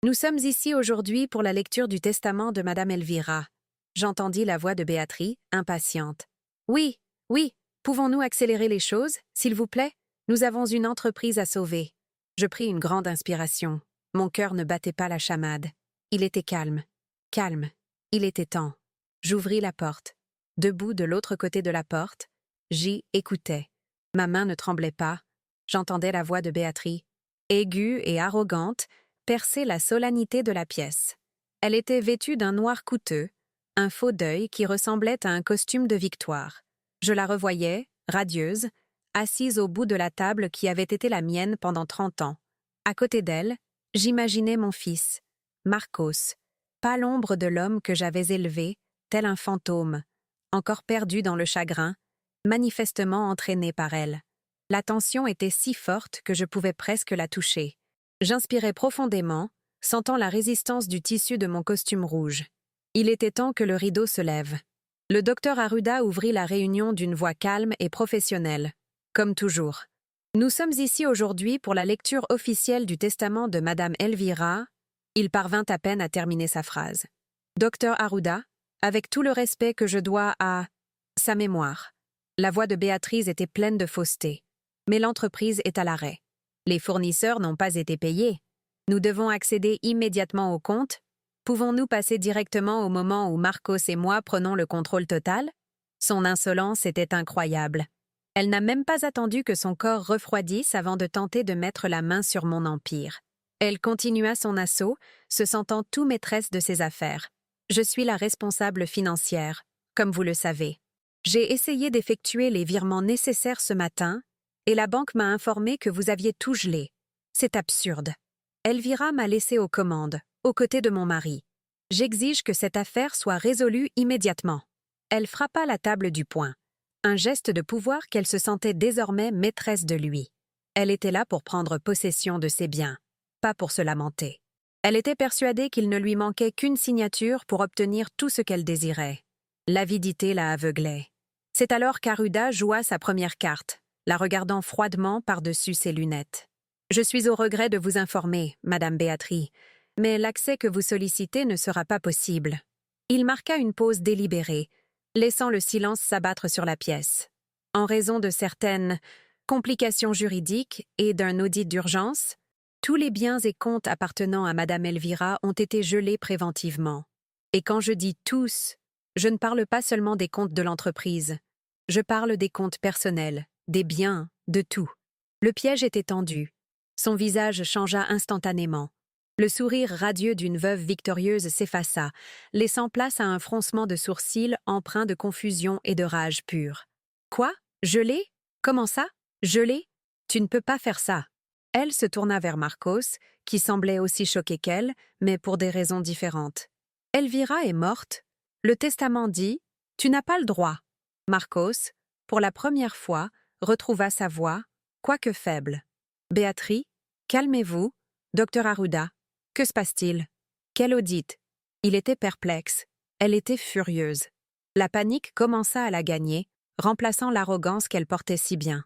Nous sommes ici aujourd'hui pour la lecture du testament de Madame Elvira. J'entendis la voix de Béatrice, impatiente. Oui, pouvons-nous accélérer les choses, s'il vous plaît? Nous avons une entreprise à sauver. Je pris une grande inspiration. Mon cœur ne battait pas la chamade. Il était calme. Il était temps. J'ouvris la porte. Debout de l'autre côté de la porte, j'y écoutais. Ma main ne tremblait pas. J'entendais la voix de Béatrice, aiguë et arrogante, percer la solennité de la pièce. Elle était vêtue d'un noir coûteux, un faux deuil qui ressemblait à un costume de victoire. Je la revoyais, radieuse, assise au bout de la table qui avait été la mienne pendant 30 ans. À côté d'elle, j'imaginais mon fils, Marcos, pas l'ombre de l'homme que j'avais élevé, tel un fantôme, encore perdu dans le chagrin, manifestement entraîné par elle. La tension était si forte que je pouvais presque la toucher. J'inspirais profondément, sentant la résistance du tissu de mon costume rouge. Il était temps que le rideau se lève. Le docteur Aruda ouvrit la réunion d'une voix calme et professionnelle, comme toujours. Nous sommes ici aujourd'hui pour la lecture officielle du testament de Madame Elvira. Il parvint à peine à terminer sa phrase. Docteur Aruda, avec tout le respect que je dois à sa mémoire. La voix de Béatrice était pleine de fausseté. Mais l'entreprise est à l'arrêt. Les fournisseurs n'ont pas été payés. Nous devons accéder immédiatement au compte. Pouvons-nous passer directement au moment où Marcos et moi prenons le contrôle total? Son insolence était incroyable. Elle n'a même pas attendu que son corps refroidisse avant de tenter de mettre la main sur mon empire. Elle continua son assaut, se sentant tout maîtresse de ses affaires. Je suis la responsable financière, comme vous le savez. J'ai essayé d'effectuer les virements nécessaires ce matin, et la banque m'a informé que vous aviez tout gelé. C'est absurde. Elvira m'a laissé aux commandes, aux côtés de mon mari. J'exige que cette affaire soit résolue immédiatement. Elle frappa la table du poing. Un geste de pouvoir qu'elle se sentait désormais maîtresse de lui. Elle était là pour prendre possession de ses biens, pas pour se lamenter. Elle était persuadée qu'il ne lui manquait qu'une signature pour obtenir tout ce qu'elle désirait. L'avidité la aveuglait. C'est alors qu'Aruda joua sa première carte, la regardant froidement par-dessus ses lunettes. « Je suis au regret de vous informer, Madame Béatrice, mais l'accès que vous sollicitez ne sera pas possible. » Il marqua une pause délibérée, laissant le silence s'abattre sur la pièce. En raison de certaines complications juridiques et d'un audit d'urgence, tous les biens et comptes appartenant à Madame Elvira ont été gelés préventivement. Et quand je dis « tous », je ne parle pas seulement des comptes de l'entreprise. Je parle des comptes personnels, des biens, de tout. Le piège était tendu. Son visage changea instantanément. Le sourire radieux d'une veuve victorieuse s'effaça, laissant place à un froncement de sourcils empreint de confusion et de rage pure. « Quoi? Gelé? Comment ça? Gelé? Tu ne peux pas faire ça. » Elle se tourna vers Marcos, qui semblait aussi choqué qu'elle, mais pour des raisons différentes. « Elvira est morte. Le testament dit « Tu n'as pas le droit. » Marcos, pour la première fois, retrouva sa voix, quoique faible. « Béatrice, calmez-vous. Docteur Arruda, que se passe-t-il? Quelle audite ?» Il était perplexe. Elle était furieuse. La panique commença à la gagner, remplaçant l'arrogance qu'elle portait si bien.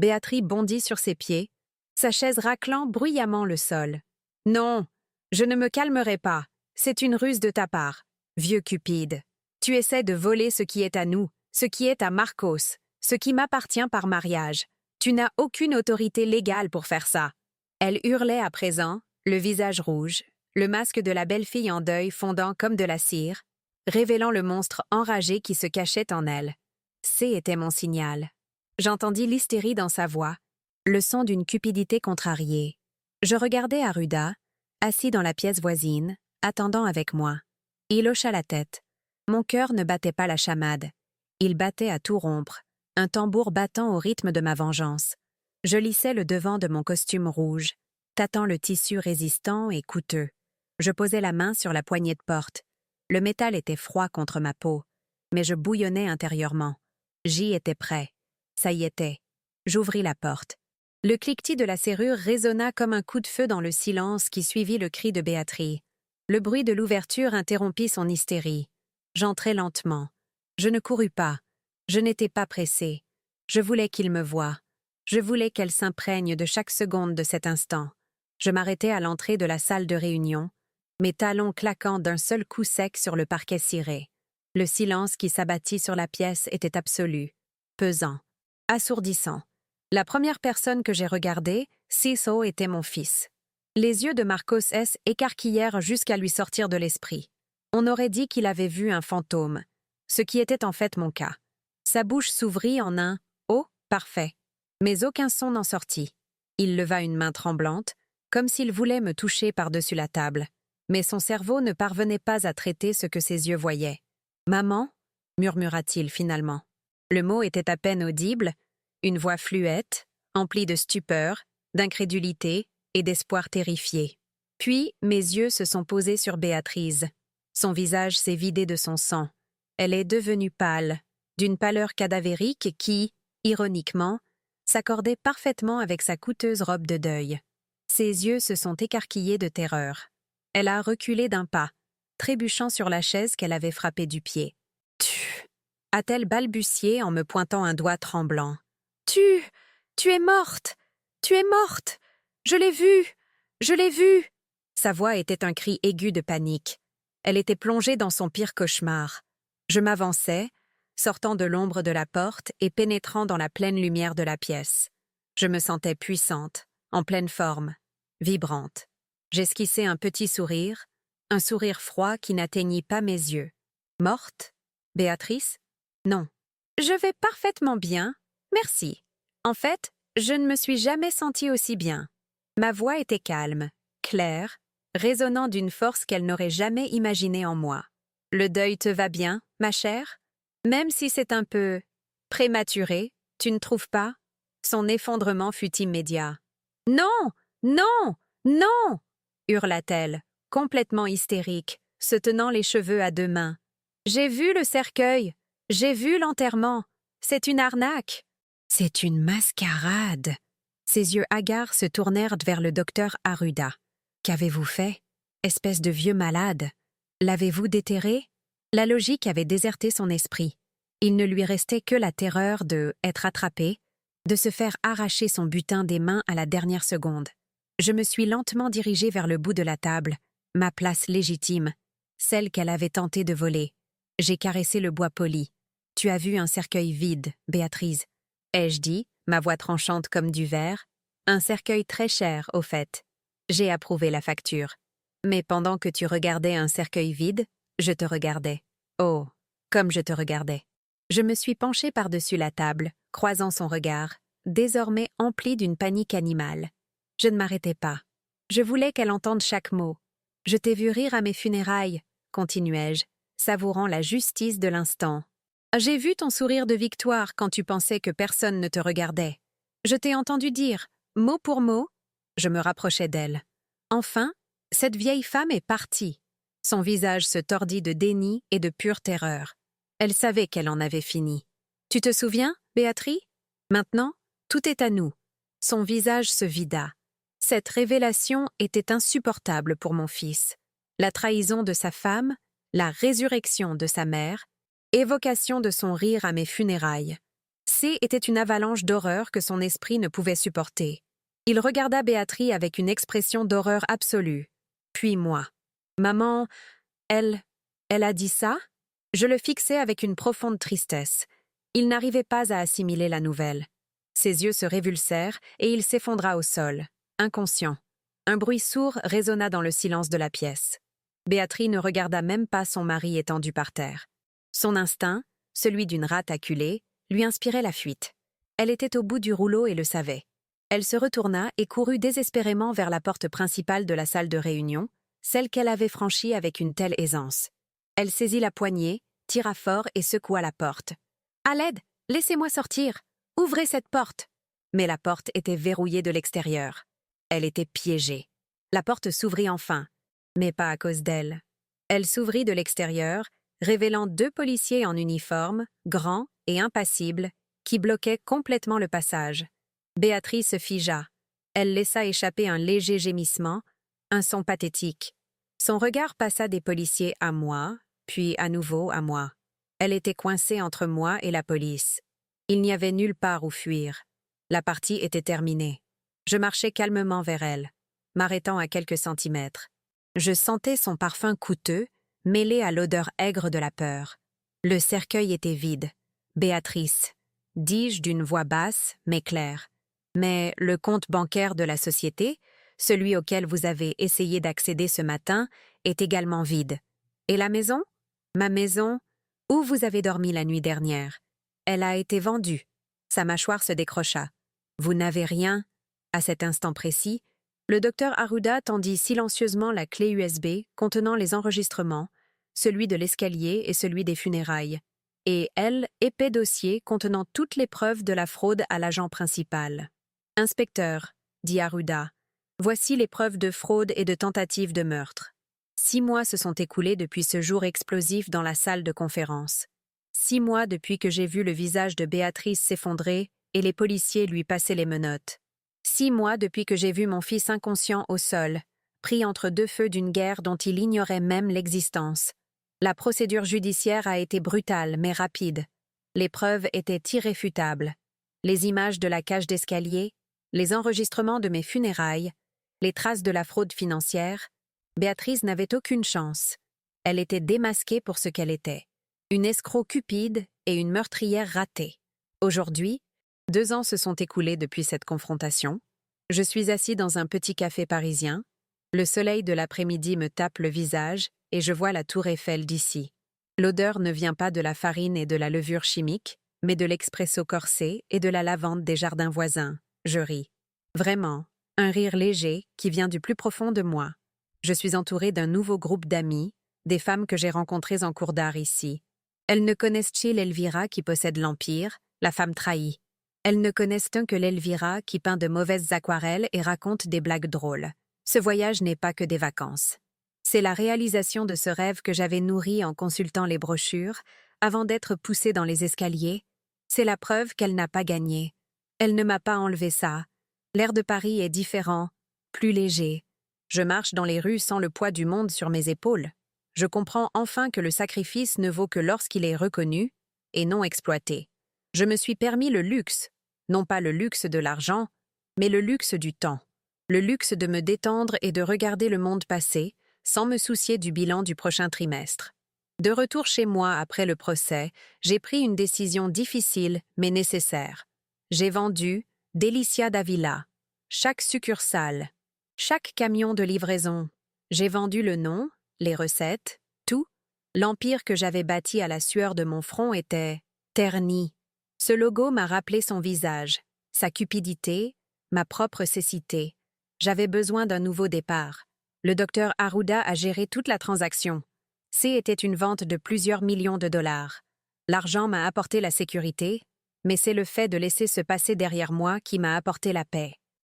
Béatrice bondit sur ses pieds, sa chaise raclant bruyamment le sol. « Non, je ne me calmerai pas. C'est une ruse de ta part. Vieux Cupide, tu essaies de voler ce qui est à nous, ce qui est à Marcos, ce qui m'appartient par mariage. Tu n'as aucune autorité légale pour faire ça. » Elle hurlait à présent, le visage rouge, le masque de la belle-fille en deuil fondant comme de la cire, révélant le monstre enragé qui se cachait en elle. C'était mon signal. J'entendis l'hystérie dans sa voix, le son d'une cupidité contrariée. Je regardai Arruda, assis dans la pièce voisine, attendant avec moi. Il hocha la tête. Mon cœur ne battait pas la chamade. Il battait à tout rompre, un tambour battant au rythme de ma vengeance. Je lissais le devant de mon costume rouge, tâtant le tissu résistant et coûteux. Je posai la main sur la poignée de porte. Le métal était froid contre ma peau, mais je bouillonnais intérieurement. J'y étais prêt. Ça y était. J'ouvris la porte. Le cliquetis de la serrure résonna comme un coup de feu dans le silence qui suivit le cri de Béatrice. Le bruit de l'ouverture interrompit son hystérie. J'entrai lentement. Je ne courus pas. Je n'étais pas pressée. Je voulais qu'il me voie. Je voulais qu'elle s'imprègne de chaque seconde de cet instant. Je m'arrêtai à l'entrée de la salle de réunion, mes talons claquant d'un seul coup sec sur le parquet ciré. Le silence qui s'abattit sur la pièce était absolu, pesant, assourdissant. La première personne que j'ai regardée, Cecil, était mon fils. Les yeux de Marcos S. écarquillèrent jusqu'à lui sortir de l'esprit. On aurait dit qu'il avait vu un fantôme, ce qui était en fait mon cas. Sa bouche s'ouvrit en un « Oh, parfait », mais aucun son n'en sortit. Il leva une main tremblante, comme s'il voulait me toucher par-dessus la table, mais son cerveau ne parvenait pas à traiter ce que ses yeux voyaient. « Maman » murmura-t-il finalement. Le mot était à peine audible, une voix fluette, emplie de stupeur, d'incrédulité et d'espoir terrifié. Puis mes yeux se sont posés sur Béatrice. Son visage s'est vidé de son sang. Elle est devenue pâle, d'une pâleur cadavérique qui, ironiquement, s'accordait parfaitement avec sa coûteuse robe de deuil. Ses yeux se sont écarquillés de terreur. Elle a reculé d'un pas, trébuchant sur la chaise qu'elle avait frappée du pied. « Tu » a-t-elle balbutié en me pointant un doigt tremblant. « Tu es morte! Tu es morte! Je l'ai vue! Je l'ai vue !» Sa voix était un cri aigu de panique. Elle était plongée dans son pire cauchemar. Je m'avançai, sortant de l'ombre de la porte et pénétrant dans la pleine lumière de la pièce. Je me sentais puissante, en pleine forme, vibrante. J'esquissai un petit sourire, un sourire froid qui n'atteignit pas mes yeux. Morte? Béatrice? Non. Je vais parfaitement bien, merci. En fait, je ne me suis jamais sentie aussi bien. Ma voix était calme, claire, résonnant d'une force qu'elle n'aurait jamais imaginée en moi. Le deuil te va bien, ma chère? Même si c'est un peu prématuré, tu ne trouves pas? Son effondrement fut immédiat. « Non! Non! Non! » hurla-t-elle, complètement hystérique, se tenant les cheveux à deux mains. « J'ai vu le cercueil! J'ai vu l'enterrement! C'est une arnaque! » « C'est une mascarade! » Ses yeux hagards se tournèrent vers le docteur Arruda. « Qu'avez-vous fait? Espèce de vieux malade! L'avez-vous déterré? » La logique avait déserté son esprit. Il ne lui restait que la terreur de être attrapé, de se faire arracher son butin des mains à la dernière seconde. Je me suis lentement dirigée vers le bout de la table, ma place légitime, celle qu'elle avait tenté de voler. J'ai caressé le bois poli. « Tu as vu un cercueil vide, Béatrice. » ai-je dit, ma voix tranchante comme du verre. Un cercueil très cher, au fait. J'ai approuvé la facture. Mais pendant que tu regardais un cercueil vide, je te regardais. Oh, comme je te regardais. Je me suis penchée par-dessus la table, croisant son regard, désormais empli d'une panique animale. Je ne m'arrêtais pas. Je voulais qu'elle entende chaque mot. « Je t'ai vu rire à mes funérailles, » continuai-je, savourant la justice de l'instant. « J'ai vu ton sourire de victoire quand tu pensais que personne ne te regardait. Je t'ai entendu dire, mot pour mot. » Je me rapprochai d'elle. Enfin, cette vieille femme est partie. Son visage se tordit de déni et de pure terreur. Elle savait qu'elle en avait fini. « Tu te souviens, Béatrice? Maintenant, tout est à nous. Son visage se vida. Cette révélation était insupportable pour mon fils. La trahison de sa femme, la résurrection de sa mère, évocation de son rire à mes funérailles. Était une avalanche d'horreur que son esprit ne pouvait supporter. Il regarda Béatrice avec une expression d'horreur absolue. Puis moi. Maman, elle a dit ça? Je le fixais avec une profonde tristesse. Il n'arrivait pas à assimiler la nouvelle. Ses yeux se révulsèrent et il s'effondra au sol, inconscient. Un bruit sourd résonna dans le silence de la pièce. Béatrice ne regarda même pas son mari étendu par terre. Son instinct, celui d'une rate acculée, lui inspirait la fuite. Elle était au bout du rouleau et le savait. Elle se retourna et courut désespérément vers la porte principale de la salle de réunion, celle qu'elle avait franchie avec une telle aisance. Elle saisit la poignée, tira fort et secoua la porte. « À l'aide! Laissez-moi sortir! Ouvrez cette porte! » Mais la porte était verrouillée de l'extérieur. Elle était piégée. La porte s'ouvrit enfin, mais pas à cause d'elle. Elle s'ouvrit de l'extérieur, révélant 2 policiers en uniforme, grands et impassibles, qui bloquaient complètement le passage. Béatrice se figea. Elle laissa échapper un léger gémissement, un son pathétique. Son regard passa des policiers à moi, puis à nouveau à moi. Elle était coincée entre moi et la police. Il n'y avait nulle part où fuir. La partie était terminée. Je marchais calmement vers elle, m'arrêtant à quelques centimètres. Je sentais son parfum coûteux, mêlé à l'odeur aigre de la peur. Le cercueil était vide. « Béatrice », dis-je d'une voix basse, mais claire. « Mais le compte bancaire de la société, celui auquel vous avez essayé d'accéder ce matin, est également vide. Et la maison? Ma maison, où vous avez dormi la nuit dernière. Elle a été vendue. » Sa mâchoire se décrocha. « Vous n'avez rien ?» À cet instant précis, le docteur Arruda tendit silencieusement la clé USB contenant les enregistrements, celui de l'escalier et celui des funérailles, et elle, épais dossier contenant toutes les preuves de la fraude à l'agent principal. « Inspecteur, » dit Arruda, « voici les preuves de fraude et de tentative de meurtre. 6 mois se sont écoulés depuis ce jour explosif dans la salle de conférence. 6 mois depuis que j'ai vu le visage de Béatrice s'effondrer et les policiers lui passer les menottes. 6 mois depuis que j'ai vu mon fils inconscient au sol, pris entre 2 feux d'une guerre dont il ignorait même l'existence. La procédure judiciaire a été brutale mais rapide. Les preuves étaient irréfutables. Les images de la cage d'escalier, les enregistrements de mes funérailles, les traces de la fraude financière. Béatrice n'avait aucune chance. Elle était démasquée pour ce qu'elle était. Une escroc cupide et une meurtrière ratée. Aujourd'hui, 2 ans se sont écoulés depuis cette confrontation. Je suis assis dans un petit café parisien. Le soleil de l'après-midi me tape le visage et je vois la tour Eiffel d'ici. L'odeur ne vient pas de la farine et de la levure chimique, mais de l'expresso corsé et de la lavande des jardins voisins. Je ris. Vraiment, un rire léger qui vient du plus profond de moi. Je suis entourée d'un nouveau groupe d'amis, des femmes que j'ai rencontrées en cours d'art ici. Elles ne connaissent chez l'Elvira qui possède l'Empire, la femme trahie. Elles ne connaissent que l'Elvira qui peint de mauvaises aquarelles et raconte des blagues drôles. Ce voyage n'est pas que des vacances. C'est la réalisation de ce rêve que j'avais nourri en consultant les brochures, avant d'être poussée dans les escaliers. C'est la preuve qu'elle n'a pas gagné. Elle ne m'a pas enlevé ça. L'air de Paris est différent, plus léger. Je marche dans les rues sans le poids du monde sur mes épaules. Je comprends enfin que le sacrifice ne vaut que lorsqu'il est reconnu et non exploité. Je me suis permis le luxe, non pas le luxe de l'argent, mais le luxe du temps. Le luxe de me détendre et de regarder le monde passer, sans me soucier du bilan du prochain trimestre. De retour chez moi après le procès, j'ai pris une décision difficile mais nécessaire. J'ai vendu Delicia Davila, chaque succursale, chaque camion de livraison. J'ai vendu le nom, les recettes, tout. L'empire que j'avais bâti à la sueur de mon front était terni. Ce logo m'a rappelé son visage, sa cupidité, ma propre cécité. J'avais besoin d'un nouveau départ. Le docteur Arruda a géré toute la transaction. Était une vente de plusieurs millions de dollars. L'argent m'a apporté la sécurité, mais c'est le fait de laisser se passer derrière moi qui m'a apporté la paix.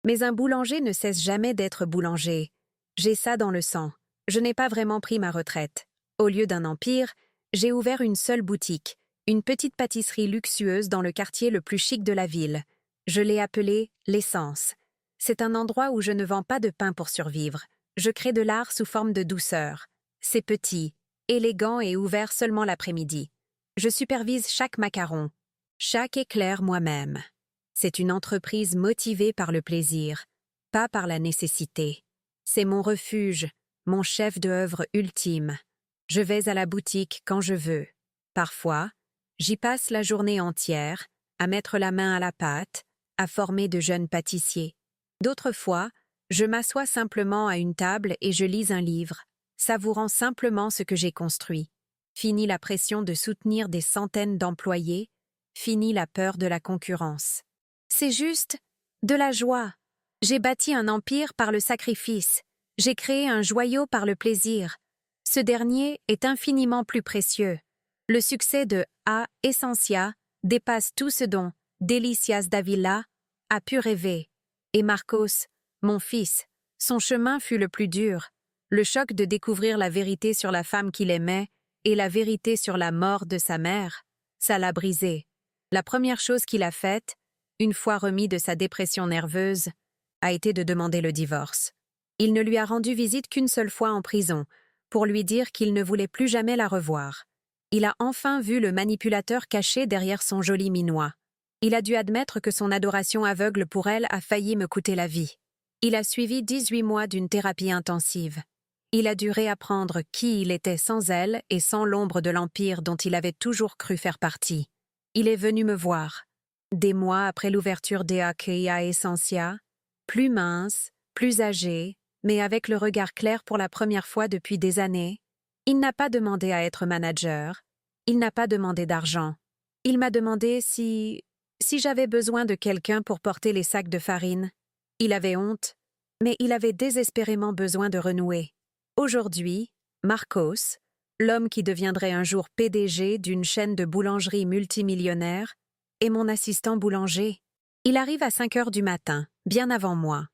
Mais un boulanger ne cesse jamais d'être boulanger. J'ai ça dans le sang. Je n'ai pas vraiment pris ma retraite. Au lieu d'un empire, j'ai ouvert une seule boutique, Une petite pâtisserie luxueuse dans le quartier le plus chic de la ville. Je l'ai appelée l'Essence. C'est un endroit où je ne vends pas de pain pour survivre. Je crée de l'art sous forme de douceur. C'est petit, élégant et ouvert seulement l'après-midi. Je supervise chaque macaron, chaque éclair moi-même. C'est une entreprise motivée par le plaisir, pas par la nécessité. C'est mon refuge, mon chef-d'œuvre ultime. Je vais à la boutique quand je veux. Parfois, j'y passe la journée entière, à mettre la main à la pâte, à former de jeunes pâtissiers. D'autres fois, je m'assois simplement à une table et je lis un livre, savourant simplement ce que j'ai construit. Fini la pression de soutenir des centaines d'employés, fini la peur de la concurrence. C'est juste de la joie. J'ai bâti un empire par le sacrifice. J'ai créé un joyau par le plaisir. Ce dernier est infiniment plus précieux. Le succès de A. Essentia dépasse tout ce dont Delicias Davila a pu rêver. Et Marcos, mon fils, son chemin fut le plus dur. Le choc de découvrir la vérité sur la femme qu'il aimait et la vérité sur la mort de sa mère, ça l'a brisé. La première chose qu'il a faite, une fois remis de sa dépression nerveuse, a été de demander le divorce. Il ne lui a rendu visite qu'une seule fois en prison, pour lui dire qu'il ne voulait plus jamais la revoir. Il a enfin vu le manipulateur caché derrière son joli minois. Il a dû admettre que son adoration aveugle pour elle a failli me coûter la vie. Il a suivi 18 mois d'une thérapie intensive. Il a dû réapprendre qui il était sans elle et sans l'ombre de l'empire dont il avait toujours cru faire partie. Il est venu me voir. Des mois après l'ouverture d'Ea Essentia, plus mince, plus âgé, mais avec le regard clair pour la première fois depuis des années, il n'a pas demandé à être manager, il n'a pas demandé d'argent. Il m'a demandé si j'avais besoin de quelqu'un pour porter les sacs de farine. Il avait honte, mais il avait désespérément besoin de renouer. Aujourd'hui, Marcos, l'homme qui deviendrait un jour PDG d'une chaîne de boulangerie multimillionnaire, est mon assistant boulanger. Il arrive à 5 heures du matin, bien avant moi.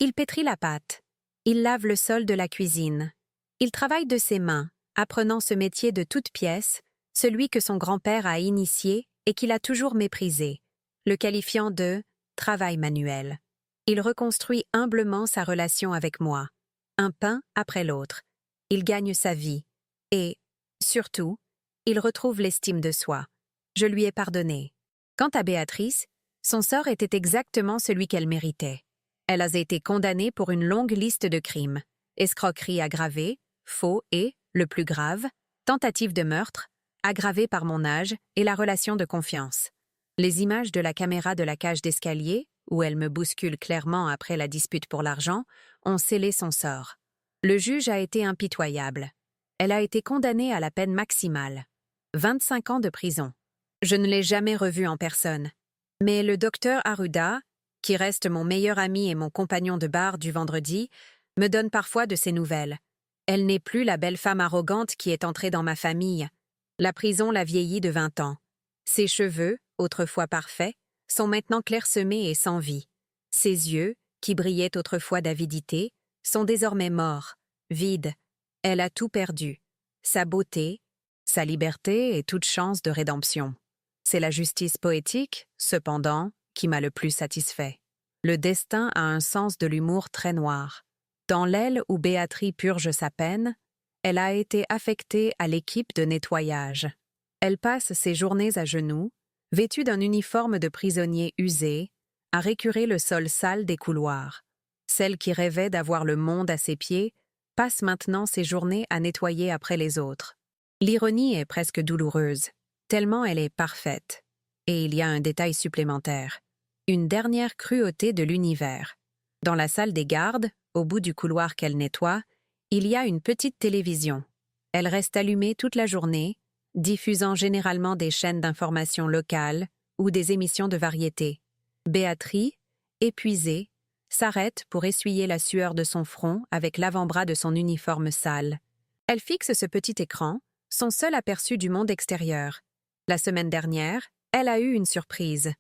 Il pétrit la pâte. Il lave le sol de la cuisine. Il travaille de ses mains, apprenant ce métier de toutes pièces, celui que son grand-père a initié et qu'il a toujours méprisé, le qualifiant de « travail manuel ». Il reconstruit humblement sa relation avec moi, un pain après l'autre. Il gagne sa vie et, surtout, il retrouve l'estime de soi. Je lui ai pardonné. Quant à Béatrice, son sort était exactement celui qu'elle méritait. Elle a été condamnée pour une longue liste de crimes, escroquerie aggravée, faux et, le plus grave, tentative de meurtre, aggravée par mon âge et la relation de confiance. Les images de la caméra de la cage d'escalier, où elle me bouscule clairement après la dispute pour l'argent, ont scellé son sort. Le juge a été impitoyable. Elle a été condamnée à la peine maximale. 25 ans de prison. Je ne l'ai jamais revue en personne. Mais le docteur Arruda, qui reste mon meilleur ami et mon compagnon de bar du vendredi, me donne parfois de ses nouvelles. Elle n'est plus la belle femme arrogante qui est entrée dans ma famille. La prison l'a vieillie de 20 ans. Ses cheveux, autrefois parfaits, sont maintenant clairsemés et sans vie. Ses yeux, qui brillaient autrefois d'avidité, sont désormais morts, vides. Elle a tout perdu. Sa beauté, sa liberté et toute chance de rédemption. C'est la justice poétique, cependant, qui m'a le plus satisfait. Le destin a un sens de l'humour très noir. Dans l'aile où Béatrice purge sa peine, elle a été affectée à l'équipe de nettoyage. Elle passe ses journées à genoux, vêtue d'un uniforme de prisonnier usé, à récurer le sol sale des couloirs. Celle qui rêvait d'avoir le monde à ses pieds passe maintenant ses journées à nettoyer après les autres. L'ironie est presque douloureuse, tellement elle est parfaite. Et il y a un détail supplémentaire. Une dernière cruauté de l'univers. Dans la salle des gardes, au bout du couloir qu'elle nettoie, il y a une petite télévision. Elle reste allumée toute la journée, diffusant généralement des chaînes d'information locales ou des émissions de variété. Béatrice, épuisée, s'arrête pour essuyer la sueur de son front avec l'avant-bras de son uniforme sale. Elle fixe ce petit écran, son seul aperçu du monde extérieur. La semaine dernière, elle a eu une surprise.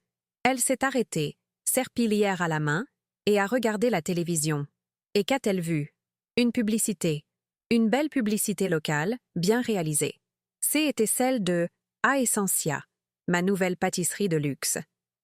Elle s'est arrêtée, serpillière à la main, et a regardé la télévision. Et qu'a-t-elle vu? Une publicité. Une belle publicité locale, bien réalisée. C'était celle de A Essentia, ma nouvelle pâtisserie de luxe.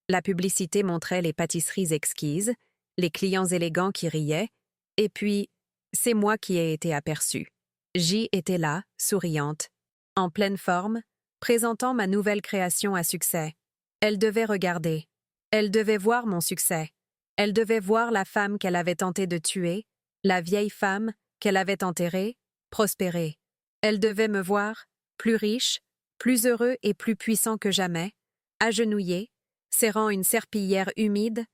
La publicité montrait les pâtisseries exquises, les clients élégants qui riaient, et puis, c'est moi qui ai été aperçue. J était là, souriante, en pleine forme, présentant ma nouvelle création à succès. Elle devait regarder. Elle devait voir mon succès. Elle devait voir la femme qu'elle avait tenté de tuer, la vieille femme qu'elle avait enterrée, prospérer. Elle devait me voir, plus riche, plus heureux et plus puissant que jamais, agenouillé, serrant une serpillière humide,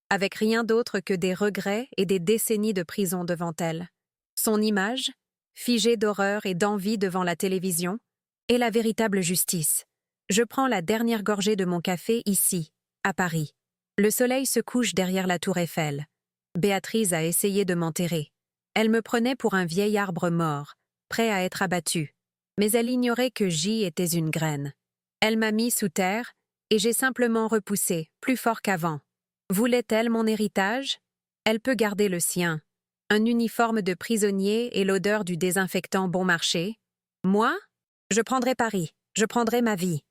avec rien d'autre que des regrets et des décennies de prison devant elle. Son image, figée d'horreur et d'envie devant la télévision, est la véritable justice. Je prends la dernière gorgée de mon café ici, à Paris. Le soleil se couche derrière la tour Eiffel. Béatrice a essayé de m'enterrer. Elle me prenait pour un vieil arbre mort, prêt à être abattu. Mais elle ignorait que J était une graine. Elle m'a mis sous terre, et j'ai simplement repoussé, plus fort qu'avant. Voulait-elle mon héritage? Elle peut garder le sien. Un uniforme de prisonnier et l'odeur du désinfectant bon marché. Moi? Je prendrai Paris, je prendrai ma vie.